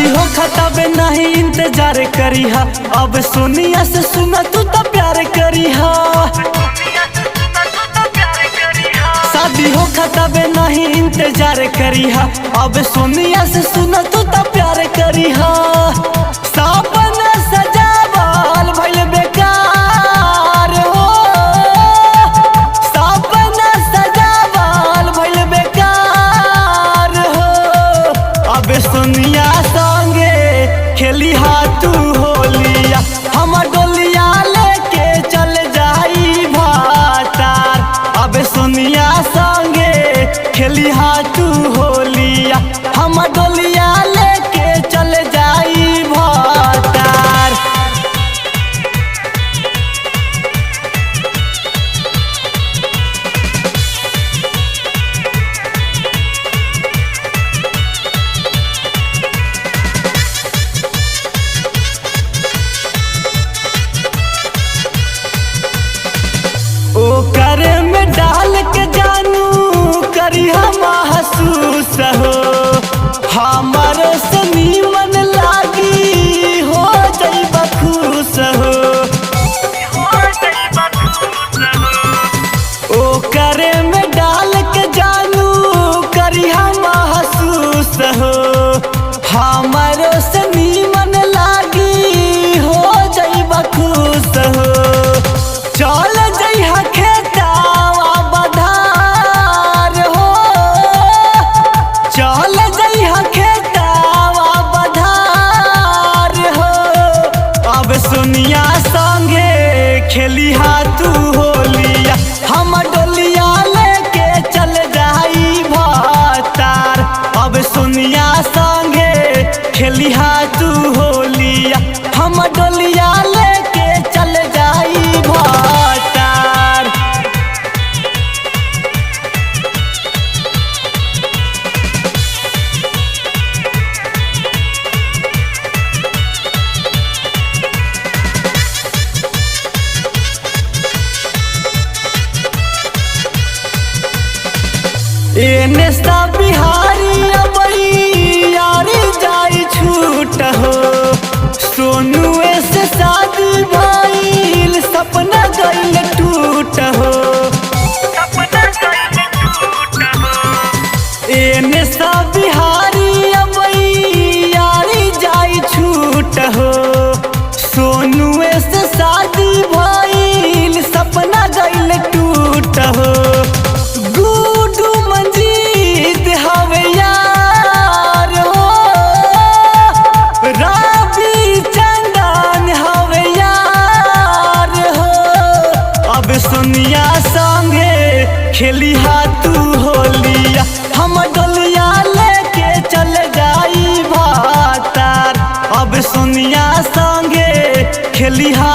शादी हो खतबे नहीं इंतजार करिहा, अब सोनिया से सुना तू तो प्यार करिहा। शादी हो खतबे नहीं इंतजार करिहा, अब सोनिया से सुना तू तो प्यार करिहा। सपना सजावल भइल बेकार हो, सपना सजावल भइल बेकार हो। अब सोनिया संगे खेलिहा तू होलिया, हम डोलिया लेके चल जाई भातार। अब सोनिया संगे खेलिहा तू होलिया, हम डोलिया लेके चल जाई भातार। ओकरे में डाल के जानू करिहा महसूस हो, हमारे से नीमन लागी हो जइबा खुश हो। ओकरे में डाल के जानू करिहा महसूस हो, हमारे से नीमन लागी हो जइबा खुश हो। चल जइहा खेतावा बधार हो, चल जइहा खेतावा बधार हो। अब सोनिया संगे खेलिहा तू होलिया, हम डोलिया लेके चल जाई भातार। अब सोनिया संगे खेलिहा तू होलिया, हम डोलिया लेके चल जाई भातार। एने सा बिहारी अबई यारी जाई छूट हो, सोनुए से शादी भइल सपना गइल टूट हो। एने सा बिहारी अबई यारी जाई छूट हो, सोनुए से शादी भइल सपना गइल टूट हो। गुडू मंजीत हवे यार हो, रवि चंदन हवे यार हो। अब सोनिया संगे खेलिहा तू होलिया, हम डोलिया लेके चल जाई भातार। अब सोनिया संगे खेलिहा